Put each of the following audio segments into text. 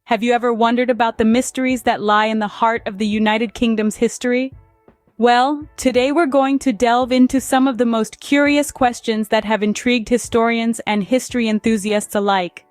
Have you ever wondered about the mysteries that lie in the heart of the United Kingdom's history? Well, today we're going to delve into some of the most curious questions that have intrigued historians and history enthusiasts alike.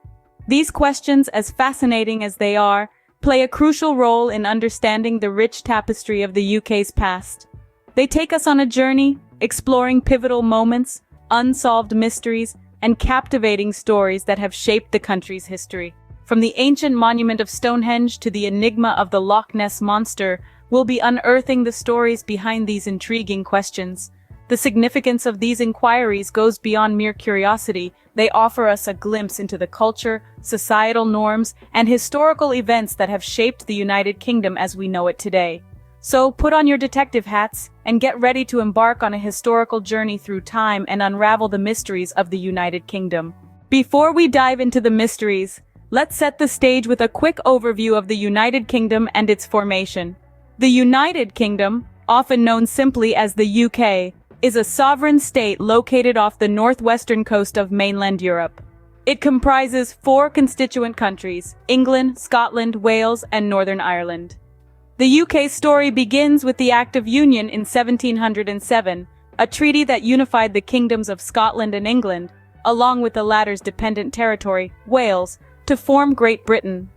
These questions, as fascinating as they are, play a crucial role in understanding the rich tapestry of the UK's past. They take us on a journey, exploring pivotal moments, unsolved mysteries, and captivating stories that have shaped the country's history. From the ancient monument of Stonehenge to the enigma of the Loch Ness Monster, we'll be unearthing the stories behind these intriguing questions. The significance of these inquiries goes beyond mere curiosity. They offer us a glimpse into the culture, societal norms, and historical events that have shaped the United Kingdom as we know it today. So put on your detective hats and get ready to embark on a historical journey through time and unravel the mysteries of the United Kingdom. Before we dive into the mysteries, let's set the stage with a quick overview of the United Kingdom and its formation. The United Kingdom, often known simply as the UK, is a sovereign state located off the northwestern coast of mainland Europe. It comprises 4 constituent countries: England, Scotland, Wales, and Northern Ireland. The UK's story begins with the Act of Union in 1707, a treaty that unified the kingdoms of Scotland and England, along with the latter's dependent territory, Wales, to form Great Britain.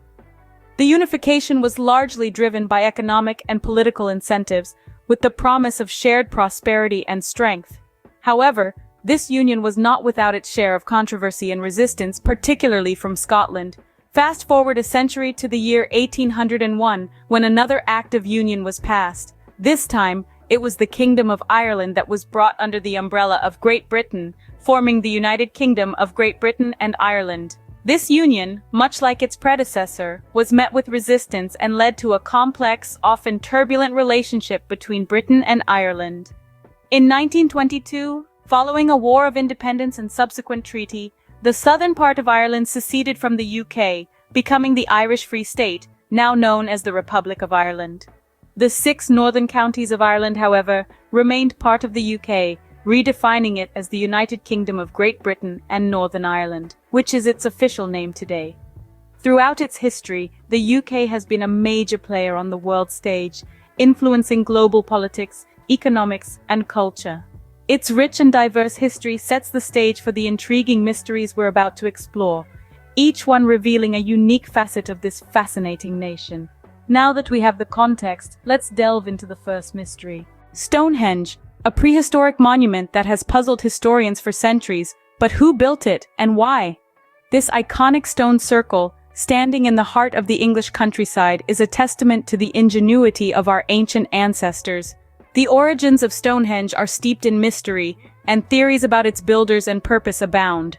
The unification was largely driven by economic and political incentives, with the promise of shared prosperity and strength. However, this union was not without its share of controversy and resistance, particularly from Scotland. Fast forward a century to the year 1801, when another Act of Union was passed. This time, it was the Kingdom of Ireland that was brought under the umbrella of Great Britain, forming the United Kingdom of Great Britain and Ireland. This union, much like its predecessor, was met with resistance and led to a complex, often turbulent relationship between Britain and Ireland. In 1922, following a war of independence and subsequent treaty, the southern part of Ireland seceded from the UK, becoming the Irish Free State, now known as the Republic of Ireland. The 6 northern counties of Ireland, however, remained part of the UK, redefining it as the United Kingdom of Great Britain and Northern Ireland, which is its official name today. Throughout its history, the UK has been a major player on the world stage, influencing global politics, economics, and culture. Its rich and diverse history sets the stage for the intriguing mysteries we're about to explore, each one revealing a unique facet of this fascinating nation. Now that we have the context, let's delve into the first mystery. Stonehenge, a prehistoric monument that has puzzled historians for centuries, but who built it and why? This iconic stone circle, standing in the heart of the English countryside, is a testament to the ingenuity of our ancient ancestors. The origins of Stonehenge are steeped in mystery, and theories about its builders and purpose abound.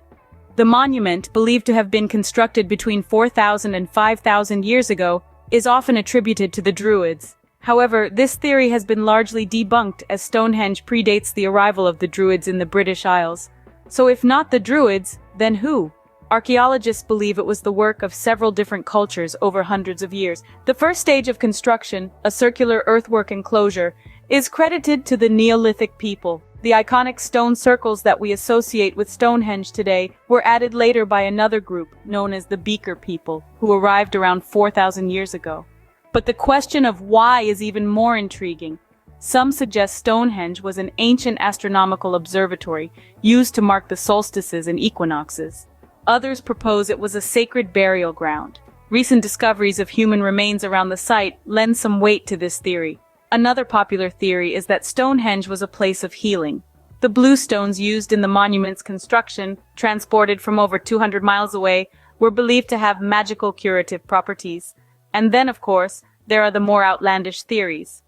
The monument, believed to have been constructed between 4,000 and 5,000 years ago, is often attributed to the Druids. However, this theory has been largely debunked, as Stonehenge predates the arrival of the Druids in the British Isles. So if not the Druids, then who? Archaeologists believe it was the work of several different cultures over hundreds of years. The first stage of construction, a circular earthwork enclosure, is credited to the Neolithic people. The iconic stone circles that we associate with Stonehenge today were added later by another group, known as the Beaker people, who arrived around 4,000 years ago. But the question of why is even more intriguing. Some suggest Stonehenge was an ancient astronomical observatory used to mark the solstices and equinoxes. Others propose it was a sacred burial ground. Recent discoveries of human remains around the site lend some weight to this theory. Another popular theory is that Stonehenge was a place of healing. The blue stones used in the monument's construction, transported from over 200 miles away, were believed to have magical curative properties. And then, of course, there are the more outlandish theories.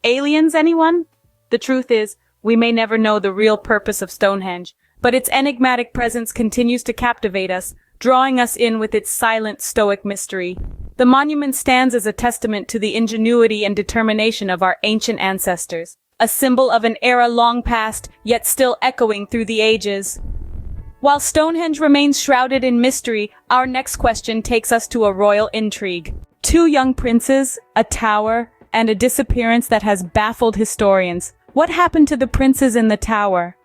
Aliens, anyone? The truth is, we may never know the real purpose of Stonehenge, but its enigmatic presence continues to captivate us, drawing us in with its silent, stoic mystery. The monument stands as a testament to the ingenuity and determination of our ancient ancestors, a symbol of an era long past, yet still echoing through the ages. While Stonehenge remains shrouded in mystery, our next question takes us to a royal intrigue. 2 young princes, a tower, and a disappearance that has baffled historians. What happened to the princes in the tower?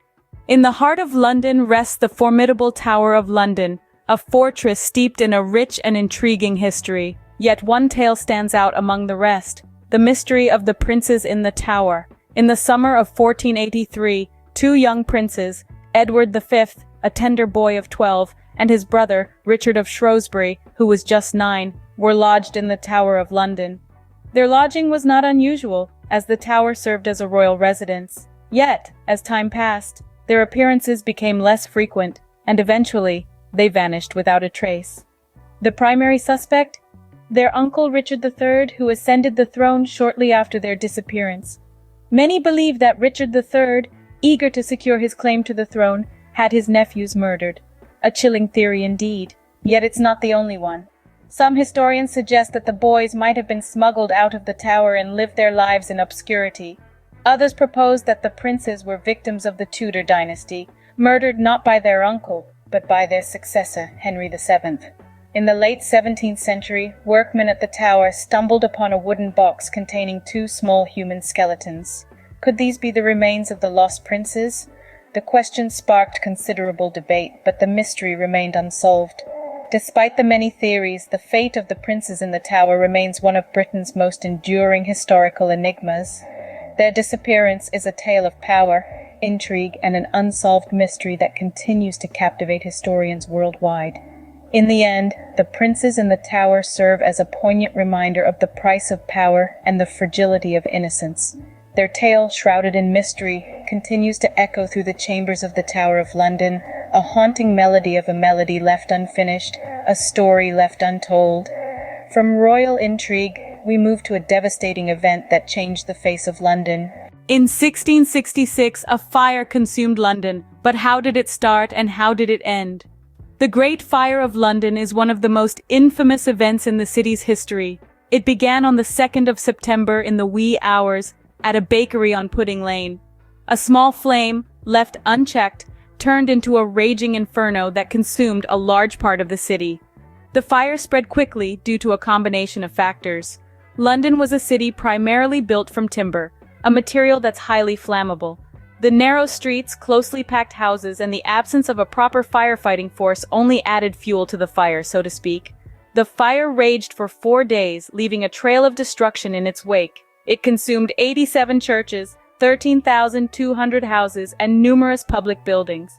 In the heart of London rests the formidable Tower of London, a fortress steeped in a rich and intriguing history. Yet one tale stands out among the rest: the mystery of the princes in the tower. In the summer of 1483, two young princes, Edward V, a tender boy of 12, and his brother, Richard of Shrewsbury, who was just 9, were lodged in the Tower of London. Their lodging was not unusual, as the tower served as a royal residence. Yet, as time passed, their appearances became less frequent, and eventually, they vanished without a trace. The primary suspect? Their uncle Richard III, who ascended the throne shortly after their disappearance. Many believe that Richard III, eager to secure his claim to the throne, had his nephews murdered. A chilling theory indeed, yet it's not the only one. Some historians suggest that the boys might have been smuggled out of the tower and lived their lives in obscurity. Others propose that the princes were victims of the Tudor dynasty, murdered not by their uncle, but by their successor, Henry VII. In the late 17th century, workmen at the tower stumbled upon a wooden box containing two small human skeletons. Could these be the remains of the lost princes? The question sparked considerable debate, but the mystery remained unsolved. Despite the many theories, the fate of the princes in the tower remains one of Britain's most enduring historical enigmas. Their disappearance is a tale of power, intrigue, and an unsolved mystery that continues to captivate historians worldwide. In the end, the princes in the tower serve as a poignant reminder of the price of power and the fragility of innocence. Their tale, shrouded in mystery, continues to echo through the chambers of the Tower of London, a haunting melody of a melody left unfinished, a story left untold. From royal intrigue, we move to a devastating event that changed the face of London. In 1666, a fire consumed London, but how did it start and how did it end? The Great Fire of London is one of the most infamous events in the city's history. It began on the 2nd of September in the wee hours, at a bakery on Pudding Lane. A small flame, left unchecked, turned into a raging inferno that consumed a large part of the city. The fire spread quickly due to a combination of factors. London was a city primarily built from timber, a material that's highly flammable. The narrow streets, closely packed houses, and the absence of a proper firefighting force only added fuel to the fire, so to speak. The fire raged for 4 days, leaving a trail of destruction in its wake. It consumed 87 churches, 13,200 houses, and numerous public buildings.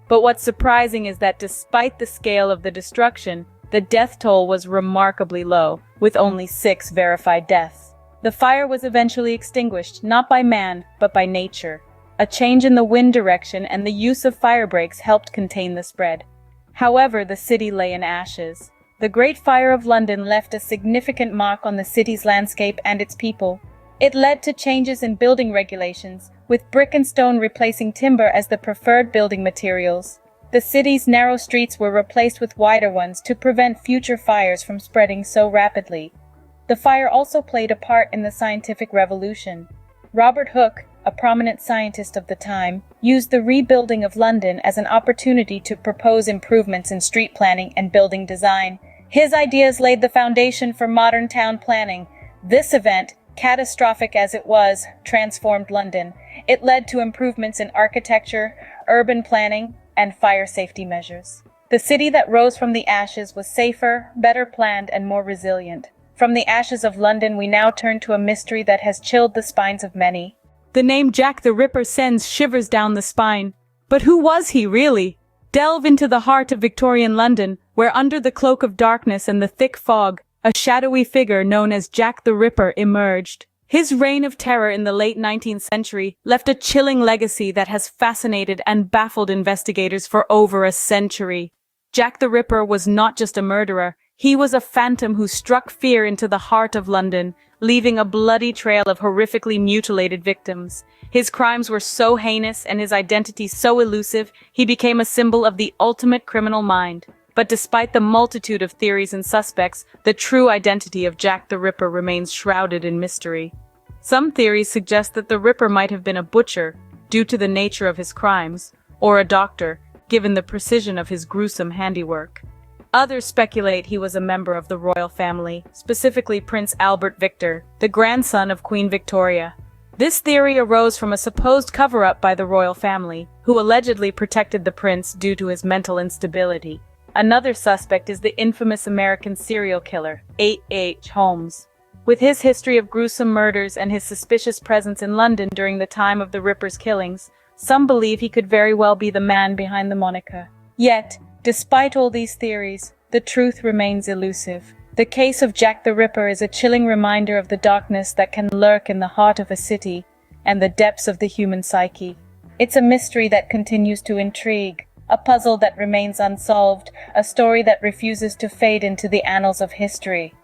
But what's surprising is that despite the scale of the destruction, the death toll was remarkably low, with only 6 verified deaths. The fire was eventually extinguished, not by man, but by nature. A change in the wind direction and the use of fire breaks helped contain the spread. However, the city lay in ashes. The Great Fire of London left a significant mark on the city's landscape and its people. It led to changes in building regulations, with brick and stone replacing timber as the preferred building materials. The city's narrow streets were replaced with wider ones to prevent future fires from spreading so rapidly. The fire also played a part in the scientific revolution. Robert Hooke, a prominent scientist of the time, used the rebuilding of London as an opportunity to propose improvements in street planning and building design. His ideas laid the foundation for modern town planning. This event, catastrophic as it was, transformed London. It led to improvements in architecture, urban planning, and fire safety measures. The city that rose from the ashes was safer, better planned, and more resilient. From the ashes of London, we now turn to a mystery that has chilled the spines of many. The name Jack the Ripper sends shivers down the spine. But who was he, really? Delve into the heart of Victorian London, where under the cloak of darkness and the thick fog, a shadowy figure known as Jack the Ripper emerged. His reign of terror in the late 19th century left a chilling legacy that has fascinated and baffled investigators for over a century. Jack the Ripper was not just a murderer, he was a phantom who struck fear into the heart of London, leaving a bloody trail of horrifically mutilated victims. His crimes were so heinous and his identity so elusive, he became a symbol of the ultimate criminal mind. But despite the multitude of theories and suspects, the true identity of Jack the Ripper remains shrouded in mystery. Some theories suggest that the Ripper might have been a butcher, due to the nature of his crimes, or a doctor, given the precision of his gruesome handiwork. Others speculate he was a member of the royal family, specifically Prince Albert Victor, the grandson of Queen Victoria. This theory arose from a supposed cover-up by the royal family, who allegedly protected the prince due to his mental instability. Another suspect is the infamous American serial killer, H. Holmes. With his history of gruesome murders and his suspicious presence in London during the time of the Ripper's killings, some believe he could very well be the man behind the moniker. Yet, despite all these theories, the truth remains elusive. The case of Jack the Ripper is a chilling reminder of the darkness that can lurk in the heart of a city and the depths of the human psyche. It's a mystery that continues to intrigue, a puzzle that remains unsolved, a story that refuses to fade into the annals of history.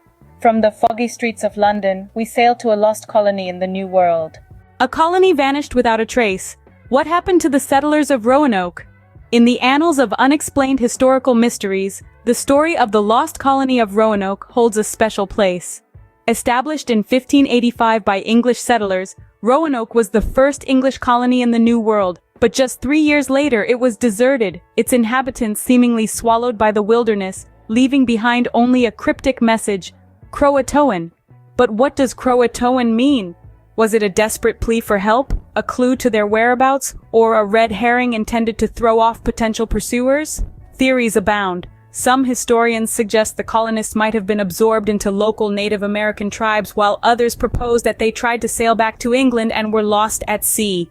From the foggy streets of London, we sail to a lost colony in the New World. A colony vanished without a trace. What happened to the settlers of Roanoke? In the annals of unexplained historical mysteries, the story of the lost colony of Roanoke holds a special place. Established in 1585 by English settlers, Roanoke was the first English colony in the New World, but just 3 years later it was deserted, its inhabitants seemingly swallowed by the wilderness, leaving behind only a cryptic message, Croatoan. But what does Croatoan mean? Was it a desperate plea for help, a clue to their whereabouts, or a red herring intended to throw off potential pursuers? Theories abound. Some historians suggest the colonists might have been absorbed into local Native American tribes, while others propose that they tried to sail back to England and were lost at sea.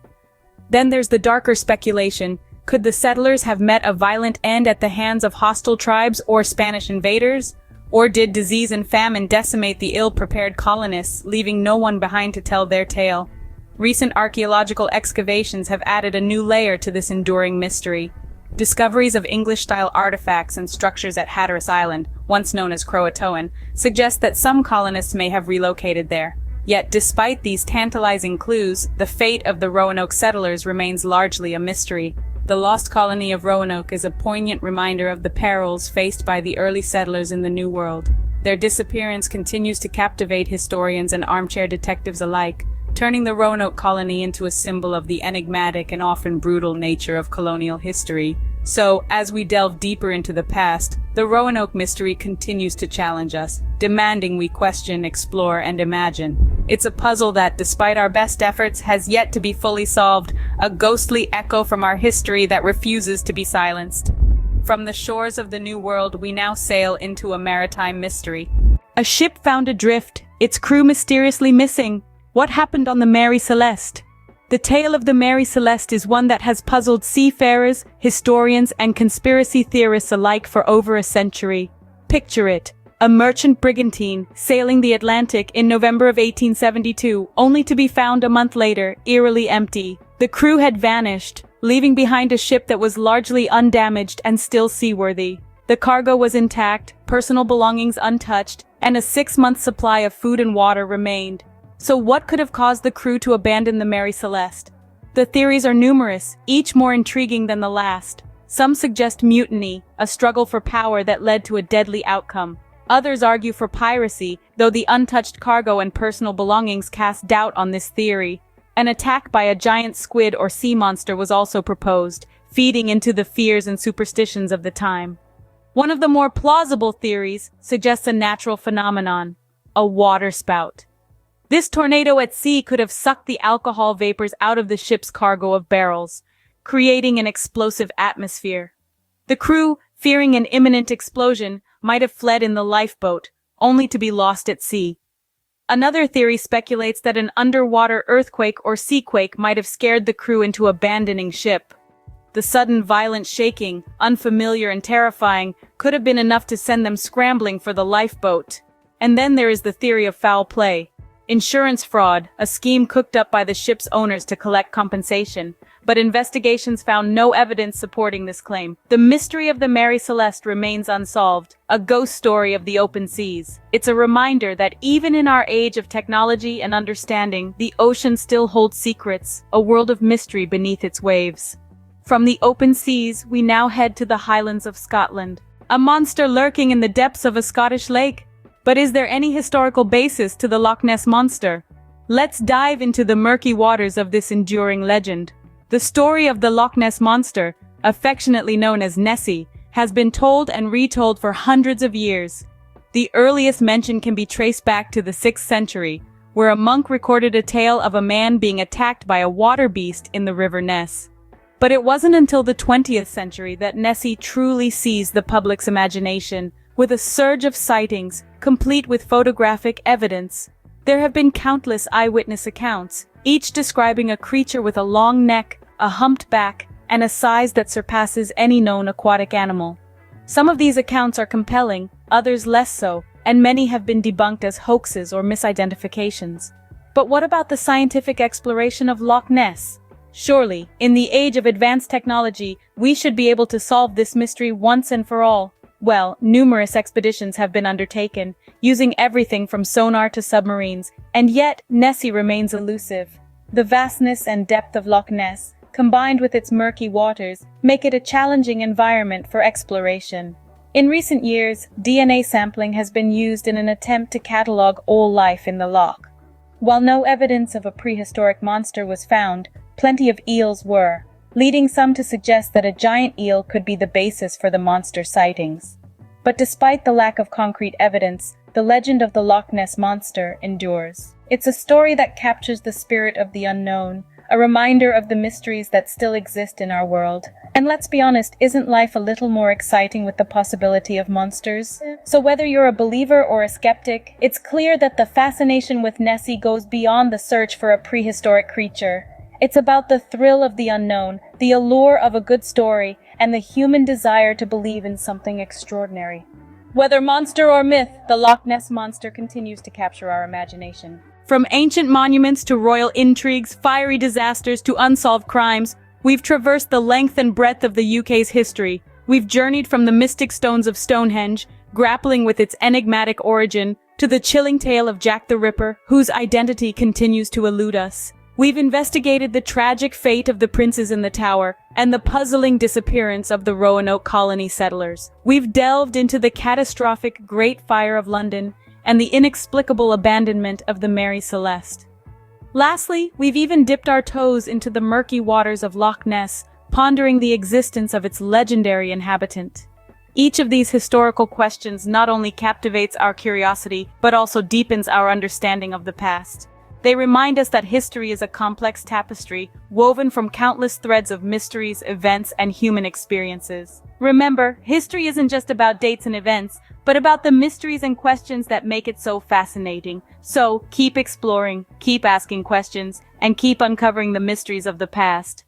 Then there's the darker speculation. Could the settlers have met a violent end at the hands of hostile tribes or Spanish invaders? Or did disease and famine decimate the ill-prepared colonists, leaving no one behind to tell their tale? Recent archaeological excavations have added a new layer to this enduring mystery. Discoveries of English-style artifacts and structures at Hatteras Island, once known as Croatoan, suggest that some colonists may have relocated there. Yet, despite these tantalizing clues, the fate of the Roanoke settlers remains largely a mystery. The lost colony of Roanoke is a poignant reminder of the perils faced by the early settlers in the New World. Their disappearance continues to captivate historians and armchair detectives alike, turning the Roanoke colony into a symbol of the enigmatic and often brutal nature of colonial history. So, as we delve deeper into the past, the Roanoke mystery continues to challenge us, demanding we question, explore, and imagine. It's a puzzle that, despite our best efforts, has yet to be fully solved, a ghostly echo from our history that refuses to be silenced. From the shores of the New World, we now sail into a maritime mystery. A ship found adrift, its crew mysteriously missing. What happened on the Mary Celeste? The tale of the Mary Celeste is one that has puzzled seafarers, historians, and conspiracy theorists alike for over a century. Picture it, a merchant brigantine sailing the Atlantic in November of 1872, only to be found a month later, eerily empty. The crew had vanished, leaving behind a ship that was largely undamaged and still seaworthy. The cargo was intact, personal belongings untouched, and a 6-month supply of food and water remained. So what could have caused the crew to abandon the Mary Celeste? The theories are numerous, each more intriguing than the last. Some suggest mutiny, a struggle for power that led to a deadly outcome. Others argue for piracy, though the untouched cargo and personal belongings cast doubt on this theory. An attack by a giant squid or sea monster was also proposed, feeding into the fears and superstitions of the time. One of the more plausible theories suggests a natural phenomenon, a waterspout. This tornado at sea could have sucked the alcohol vapors out of the ship's cargo of barrels, creating an explosive atmosphere. The crew, fearing an imminent explosion, might have fled in the lifeboat, only to be lost at sea. Another theory speculates that an underwater earthquake or seaquake might have scared the crew into abandoning ship. The sudden violent shaking, unfamiliar and terrifying, could have been enough to send them scrambling for the lifeboat. And then there is the theory of foul play. Insurance fraud, a scheme cooked up by the ship's owners to collect compensation, but investigations found no evidence supporting this claim. The mystery of the Mary Celeste remains unsolved, a ghost story of the open seas. It's a reminder that even in our age of technology and understanding, the ocean still holds secrets, a world of mystery beneath its waves. From the open seas, we now head to the Highlands of Scotland. A monster lurking in the depths of a Scottish lake. But is there any historical basis to the Loch Ness Monster? Let's dive into the murky waters of this enduring legend. The story of the Loch Ness Monster, affectionately known as Nessie, has been told and retold for hundreds of years. The earliest mention can be traced back to the 6th century, where a monk recorded a tale of a man being attacked by a water beast in the River Ness. But it wasn't until the 20th century that Nessie truly seized the public's imagination, with a surge of sightings, complete with photographic evidence. There have been countless eyewitness accounts, each describing a creature with a long neck, a humped back, and a size that surpasses any known aquatic animal. Some of these accounts are compelling, others less so, and many have been debunked as hoaxes or misidentifications. But what about the scientific exploration of Loch Ness? Surely, in the age of advanced technology, we should be able to solve this mystery once and for all. Well, numerous expeditions have been undertaken, using everything from sonar to submarines, and yet Nessie remains elusive. The vastness and depth of Loch Ness, combined with its murky waters, make it a challenging environment for exploration. In recent years, DNA sampling has been used in an attempt to catalog all life in the loch. While no evidence of a prehistoric monster was found, plenty of eels were, leading some to suggest that a giant eel could be the basis for the monster sightings. But despite the lack of concrete evidence, the legend of the Loch Ness Monster endures. It's a story that captures the spirit of the unknown, a reminder of the mysteries that still exist in our world. And let's be honest, isn't life a little more exciting with the possibility of monsters? So whether you're a believer or a skeptic, it's clear that the fascination with Nessie goes beyond the search for a prehistoric creature. It's about the thrill of the unknown, the allure of a good story, and the human desire to believe in something extraordinary. Whether monster or myth, the Loch Ness Monster continues to capture our imagination. From ancient monuments to royal intrigues, fiery disasters to unsolved crimes, we've traversed the length and breadth of the UK's history. We've journeyed from the mystic stones of Stonehenge, grappling with its enigmatic origin, to the chilling tale of Jack the Ripper, whose identity continues to elude us. We've investigated the tragic fate of the princes in the Tower and the puzzling disappearance of the Roanoke colony settlers. We've delved into the catastrophic Great Fire of London and the inexplicable abandonment of the Mary Celeste. Lastly, we've even dipped our toes into the murky waters of Loch Ness, pondering the existence of its legendary inhabitant. Each of these historical questions not only captivates our curiosity, but also deepens our understanding of the past. They remind us that history is a complex tapestry, woven from countless threads of mysteries, events, and human experiences. Remember, history isn't just about dates and events, but about the mysteries and questions that make it so fascinating. So, keep exploring, keep asking questions, and keep uncovering the mysteries of the past.